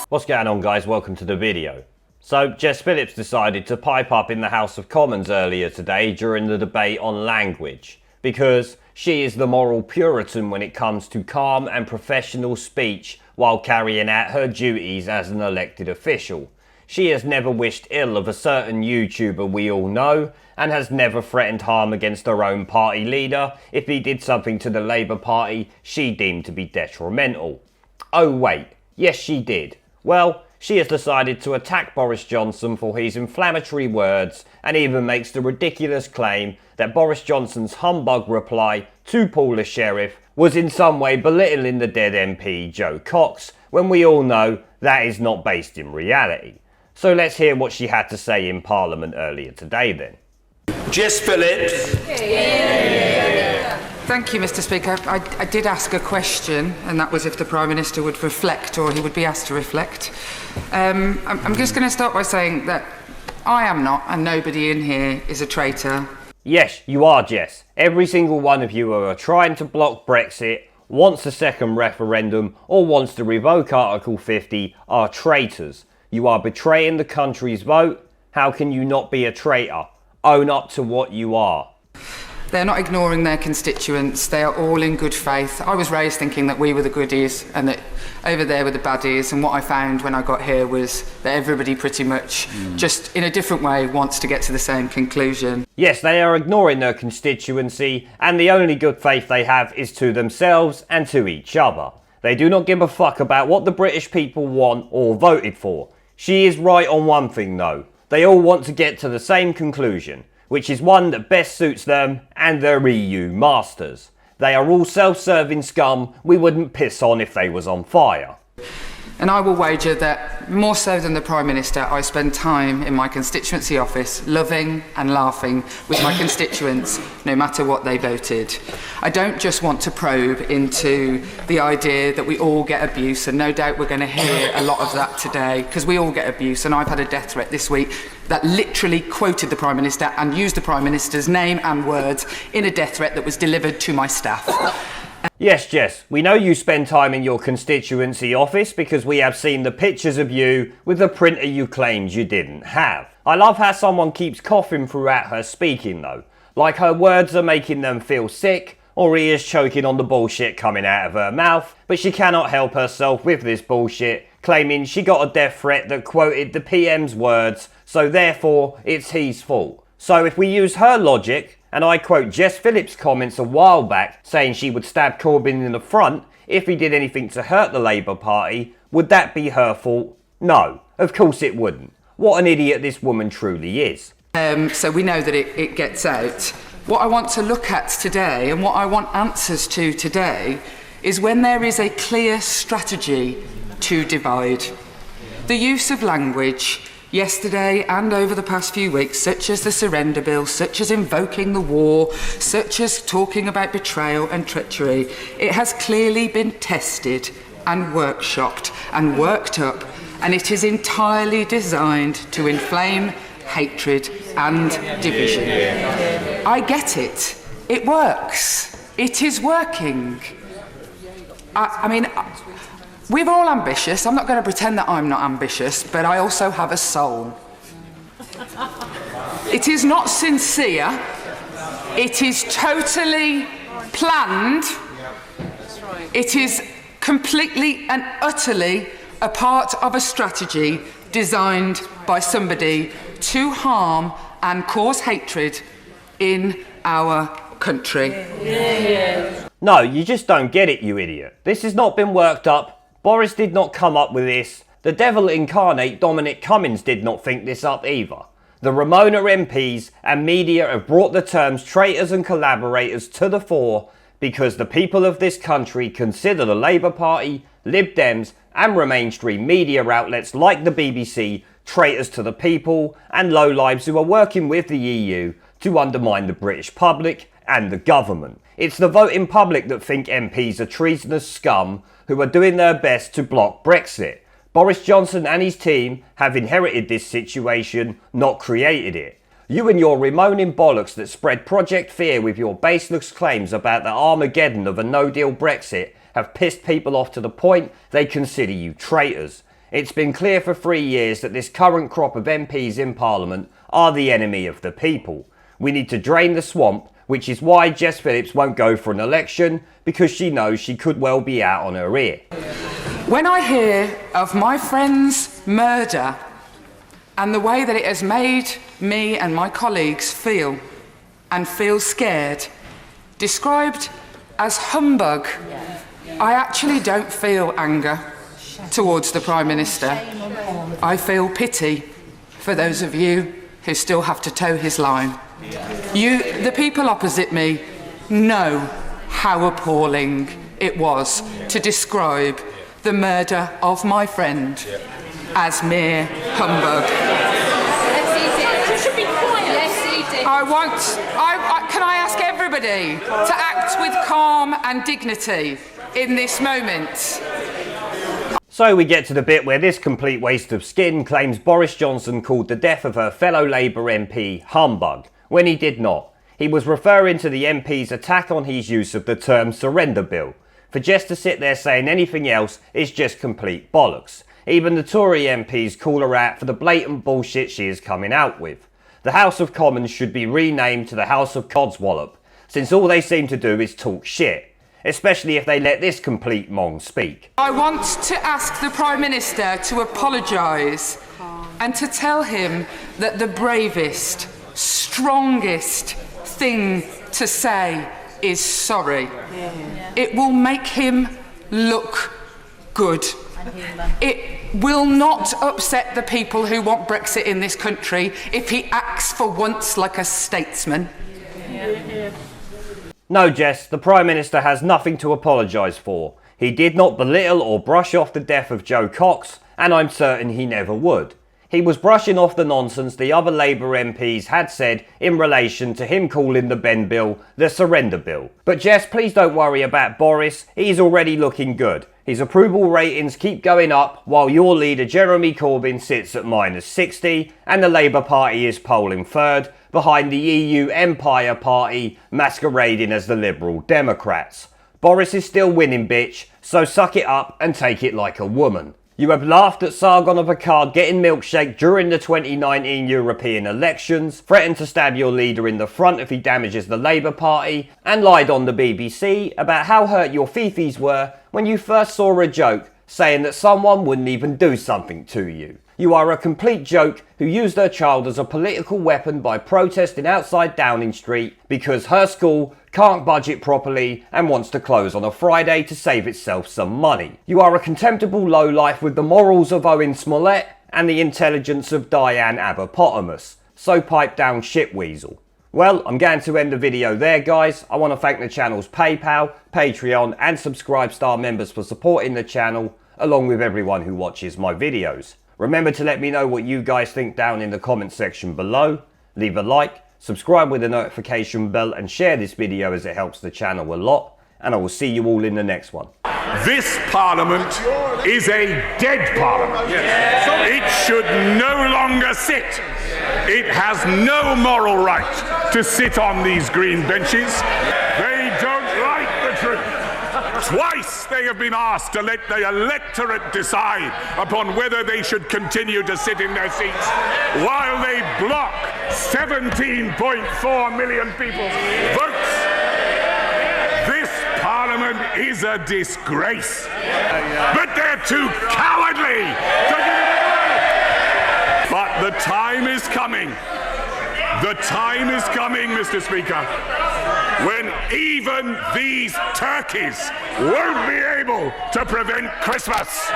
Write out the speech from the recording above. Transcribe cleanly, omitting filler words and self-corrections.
What's going on, guys? Welcome to the video. So Jess Phillips decided to pipe up in the House of Commons earlier today during the debate on language, because she is the moral Puritan when it comes to calm and professional speech while carrying out her duties as an elected official. She has never wished ill of a certain YouTuber we all know, and has never threatened harm against her own party leader if he did something to the Labour Party she deemed to be detrimental. Oh wait, yes she did. Well, she has decided to attack Boris Johnson for his inflammatory words, and even makes the ridiculous claim that Boris Johnson's humbug reply to Paul the Sheriff was in some way belittling the dead MP Jo Cox, when we all know that is not based in reality. So let's hear what she had to say in Parliament earlier today then. Jess Phillips. Thank you, Mr. Speaker. I did ask a question, and that was if the Prime Minister would reflect, or he would be asked to reflect. I'm just going to start by saying that I am not, and nobody in here is a traitor. Yes, you are, Jess. Every single one of you who are trying to block Brexit, wants a second referendum, or wants to revoke Article 50 are traitors. You are betraying the country's vote. How can you not be a traitor? Own up to what you are. They're not ignoring their constituents. They are all in good faith. I was raised thinking that we were the goodies and that over there were the baddies, and what I found when I got here was that everybody pretty much, just in a different way, wants to get to the same conclusion. Yes, they are ignoring their constituency, and the only good faith they have is to themselves and to each other. They do not give a fuck about what the British people want or voted for. She is right on one thing though. They all want to get to the same conclusion, which is one that best suits them and their EU masters. They are all self-serving scum we wouldn't piss on if they was on fire. And I will wager that, more so than the Prime Minister, I spend time in my constituency office loving and laughing with my constituents, no matter what they voted. I don't just want to probe into the idea that we all get abuse, and no doubt we're going to hear a lot of that today, because we all get abuse, and I've had a death threat this week that literally quoted the Prime Minister and used the Prime Minister's name and words in a death threat that was delivered to my staff. Yes, Jess, we know you spend time in your constituency office because we have seen the pictures of you with the printer you claimed you didn't have. I love how someone keeps coughing throughout her speaking though, like her words are making them feel sick, or he is choking on the bullshit coming out of her mouth, but she cannot help herself with this bullshit, claiming she got a death threat that quoted the PM's words, so therefore it's his fault. So if we use her logic, and I quote Jess Phillips' comments a while back saying she would stab Corbyn in the front if he did anything to hurt the Labour Party, would that be her fault? No, of course it wouldn't. What an idiot this woman truly is. So we know that it gets out. What I want to look at today, and what I want answers to today, is when there is a clear strategy to divide. The use of language yesterday and over the past few weeks, such as the surrender bill, such as invoking the war, such as talking about betrayal and treachery, it has clearly been tested and workshopped and worked up, and it is entirely designed to inflame hatred and division. I get it. It works. It is working. I mean, we're all ambitious. I'm not going to pretend that I'm not ambitious, but I also have a soul. It is not sincere. It is totally planned. It is completely and utterly a part of a strategy designed by somebody to harm and cause hatred in our country. No, you just don't get it, you idiot. This has not been worked up. Boris did not come up with this. The devil incarnate Dominic Cummings did not think this up either. The Ramona MPs and media have brought the terms traitors and collaborators to the fore because the people of this country consider the Labour Party, Lib Dems and mainstream media outlets like the BBC traitors to the people and lowlives who are working with the EU to undermine the British public and the government. It's the voting public that think MPs are treasonous scum who are doing their best to block Brexit. Boris Johnson and his team have inherited this situation, not created it. You and your remoaning bollocks that spread Project Fear with your baseless claims about the Armageddon of a no-deal Brexit have pissed people off to the point they consider you traitors. It's been clear for 3 years that this current crop of MPs in Parliament are the enemy of the people. We need to drain the swamp, which is why Jess Phillips won't go for an election, because she knows she could well be out on her ear. When I hear of my friend's murder and the way that it has made me and my colleagues feel, and feel scared, described as humbug, I actually don't feel anger towards the Prime Minister. I feel pity for those of you who still have to toe his line. You, the people opposite me, know how appalling it was to describe the murder of my friend as mere humbug. Can I ask everybody to act with calm and dignity in this moment? So we get to the bit where this complete waste of skin claims Boris Johnson called the death of her fellow Labour MP humbug, when he did not. He was referring to the MP's attack on his use of the term surrender bill. For Jess to sit there saying anything else is just complete bollocks. Even the Tory MPs call her out for the blatant bullshit she is coming out with. The House of Commons should be renamed to the House of Codswallop, since all they seem to do is talk shit, especially if they let this complete mong speak. I want to ask the Prime Minister to apologise and to tell him that the bravest, strongest thing to say is sorry. It will make him look good. It will not upset the people who want Brexit in this country if he acts for once like a statesman. No, Jess, the Prime Minister has nothing to apologise for. He did not belittle or brush off the death of Joe Cox, and I'm certain he never would. He was brushing off the nonsense the other Labour MPs had said in relation to him calling the Ben bill the surrender bill. But Jess, please don't worry about Boris, he's already looking good. His approval ratings keep going up while your leader Jeremy Corbyn sits at -60 and the Labour Party is polling third behind the EU Empire Party masquerading as the Liberal Democrats. Boris is still winning, bitch, so suck it up and take it like a woman. You have laughed at Sargon of Akkad getting milkshake during the 2019 European elections, threatened to stab your leader in the front if he damages the Labour Party, and lied on the BBC about how hurt your fifis were when you first saw a joke saying that someone wouldn't even do something to you. You are a complete joke who used her child as a political weapon by protesting outside Downing Street because her school can't budget properly and wants to close on a Friday to save itself some money. You are a contemptible lowlife with the morals of Owen Smollett and the intelligence of Diane Aberpotamus. So pipe down, shitweasel. Well, I'm going to end the video there, guys. I want to thank the channel's PayPal, Patreon and Subscribe Star members for supporting the channel, along with everyone who watches my videos. Remember to let me know what you guys think down in the comment section below. Leave a like, subscribe with the notification bell and share this video as it helps the channel a lot. And I will see you all in the next one. This Parliament is a dead Parliament. It should no longer sit. It has no moral right to sit on these green benches. They don't like the truth. Twice they have been asked to let the electorate decide upon whether they should continue to sit in their seats, while they block 17.4 million people's votes. This Parliament is a disgrace. But they're too cowardly to give it a go. But the time is coming. The time is coming, Mr. Speaker, when even these turkeys won't be able to prevent Christmas.